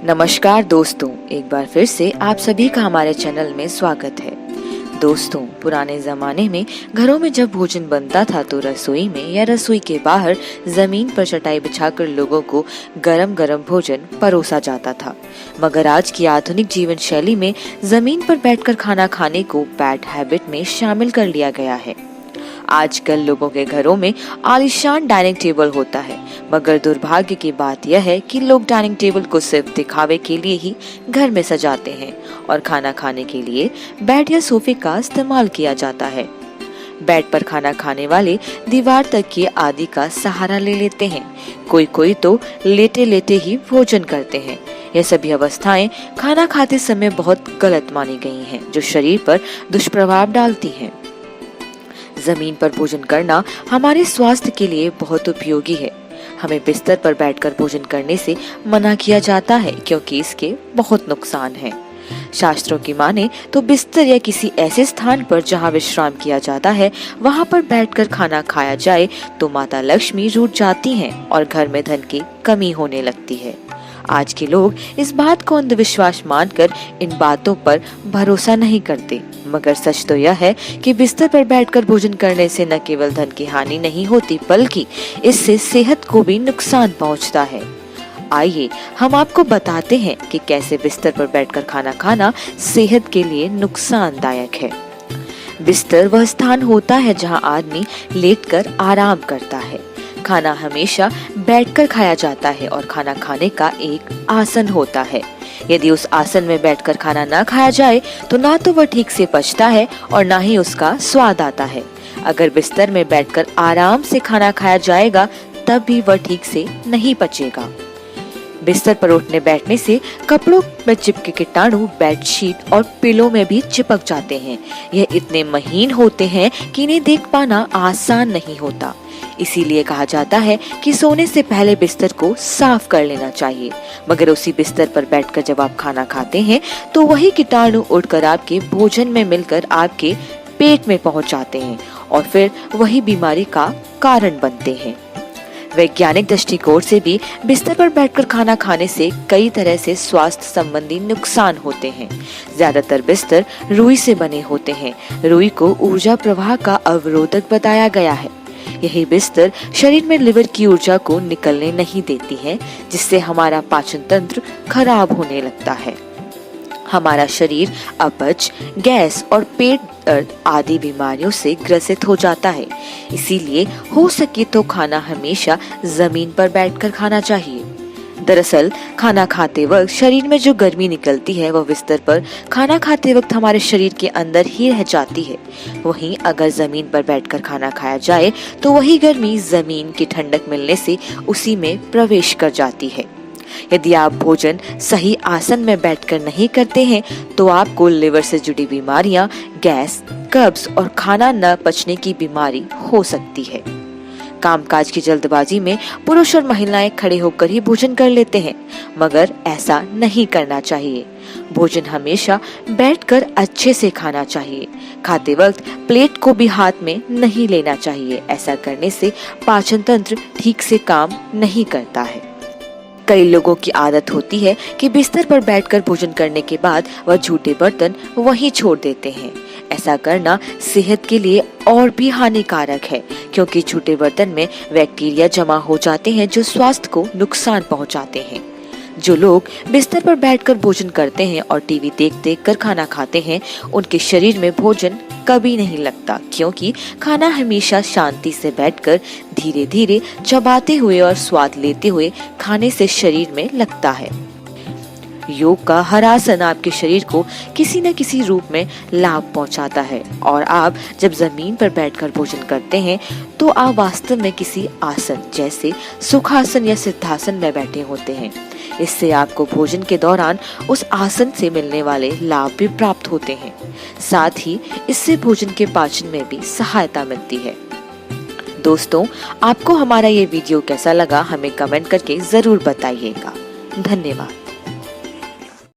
नमस्कार दोस्तों, एक बार फिर से आप सभी का हमारे चैनल में स्वागत है। दोस्तों, पुराने ज़माने में घरों में जब भोजन बनता था तो रसोई में या रसोई के बाहर ज़मीन पर चटाई बिछाकर लोगों को गरम गरम भोजन परोसा जाता था। मगर आज की आधुनिक जीवन शैली में ज़मीन पर बैठकर खाना खाने को बैड हैबिट में शामिल कर लिया गया है। आजकल लोगों के घरों में आलीशान डाइनिंग टेबल होता है, मगर दुर्भाग्य की बात यह है कि लोग डाइनिंग टेबल को सिर्फ दिखावे के लिए ही घर में सजाते हैं और खाना खाने के लिए बेड या सोफे का इस्तेमाल किया जाता है। बेड पर खाना खाने वाले दीवार तकिए आदि का सहारा ले लेते हैं। कोई तो लेटे लेटे ही भोजन करते हैं। यह सभी अवस्थाएं खाना खाते समय बहुत गलत मानी गई हैं, जो शरीर पर दुष्प्रभाव डालती हैं। जमीन पर भोजन करना हमारे स्वास्थ्य के लिए बहुत उपयोगी है। हमें बिस्तर पर बैठकर भोजन करने से मना किया जाता है, क्योंकि इसके बहुत नुकसान हैं। शास्त्रों की माने तो बिस्तर या किसी ऐसे स्थान पर जहां विश्राम किया जाता है, वहां पर बैठकर खाना खाया जाए तो माता लक्ष्मी रूठ जाती हैं और घर में धन की कमी होने लगती है। आज के लोग इस बात को अंधविश्वास मानकर इन बातों पर भरोसा नहीं करते, मगर सच तो यह है कि बिस्तर पर बैठकर भोजन करने से न केवल धन की हानि नहीं होती, बल्कि इससे सेहत को भी नुकसान पहुंचता है। आइए हम आपको बताते हैं कि कैसे बिस्तर पर बैठकर खाना खाना सेहत के लिए नुकसानदायक है। बिस्तर वह स्थान होता है जहां आदमी लेटकर आराम करता है। खाना हमेशा बैठकर खाया जाता है और खाना खाने का एक आसन होता है। यदि उस आसन में बैठकर खाना ना खाया जाए तो ना तो वह ठीक से पचता है और ना ही उसका स्वाद आता है। अगर बिस्तर में बैठकर आराम से खाना खाया जाएगा तब भी वह ठीक से नहीं पचेगा। बिस्तर पर उठने बैठने से कपड़ों में चिपके कीटाणु बेडशीट और पिलो में भी चिपक जाते हैं। यह इतने महीन होते हैं कि इन्हें देख पाना आसान नहीं होता। इसीलिए कहा जाता है कि सोने से पहले बिस्तर को साफ कर लेना चाहिए। मगर उसी बिस्तर पर बैठकर जब आप खाना खाते हैं तो वही कीटाणु उड़कर आपके भोजन में मिलकर आपके पेट में पहुंच जाते हैं और फिर वही बीमारी का कारण बनते हैं। वैज्ञानिक दृष्टिकोण से भी बिस्तर पर बैठकर खाना खाने से कई तरह से स्वास्थ्य संबंधी नुकसान होते हैं। ज्यादातर बिस्तर रुई से बने होते हैं। रुई को ऊर्जा प्रवाह का अवरोधक बताया गया है। यही बिस्तर शरीर में लिवर की ऊर्जा को निकलने नहीं देती है, जिससे हमारा पाचन तंत्र खराब होने लगता है। हमारा शरीर अपच, गैस और पेट दर्द आदि बीमारियों से ग्रसित हो जाता है। इसीलिए हो सके तो खाना हमेशा जमीन पर बैठकर खाना चाहिए। दरअसल खाना खाते वक्त शरीर में जो गर्मी निकलती है वह बिस्तर पर खाना खाते वक्त हमारे शरीर के अंदर ही रह जाती है। वहीं अगर जमीन पर बैठकर खाना खाया जाए तो वही गर्मी जमीन की ठंडक मिलने से उसी में प्रवेश कर जाती है। यदि आप भोजन सही आसन में बैठकर नहीं करते हैं तो आपको लिवर से जुड़ी बीमारियां, गैस, कब्ज और खाना न पचने की बीमारी हो सकती है। कामकाज की जल्दबाजी में पुरुष और महिलाएं खड़े होकर ही भोजन कर लेते हैं, मगर ऐसा नहीं करना चाहिए। भोजन हमेशा बैठकर अच्छे से खाना चाहिए। खाते वक्त प्लेट को भी हाथ में नहीं लेना चाहिए। ऐसा करने से पाचन तंत्र ठीक से काम नहीं करता है। कई लोगों की आदत होती है कि बिस्तर पर बैठकर भोजन करने के बाद वह झूठे बर्तन वहीं छोड़ देते हैं। ऐसा करना सेहत के लिए और भी हानिकारक है, क्योंकि झूठे बर्तन में बैक्टीरिया जमा हो जाते हैं जो स्वास्थ्य को नुकसान पहुंचाते हैं। जो लोग बिस्तर पर बैठकर भोजन करते हैं और टीवी देख कर खाना खाते हैं, उनके शरीर में भोजन कभी नहीं लगता, क्योंकि खाना हमेशा शांति से बैठकर धीरे धीरे चबाते हुए और स्वाद लेते हुए खाने से शरीर में लगता है। योग का हर आसन आपके शरीर को किसी न किसी रूप में लाभ पहुंचाता है और आप जब जमीन पर बैठकर भोजन करते हैं तो आप वास्तव में किसी आसन जैसे सुखासन या सिद्धासन में बैठे होते हैं। इससे आपको भोजन के दौरान उस आसन से मिलने वाले लाभ भी प्राप्त होते हैं। साथ ही इससे भोजन के पाचन में भी सहायता मिलती है। दोस्तों, आपको हमारा ये वीडियो कैसा लगा हमें कमेंट करके जरूर बताइएगा। धन्यवाद।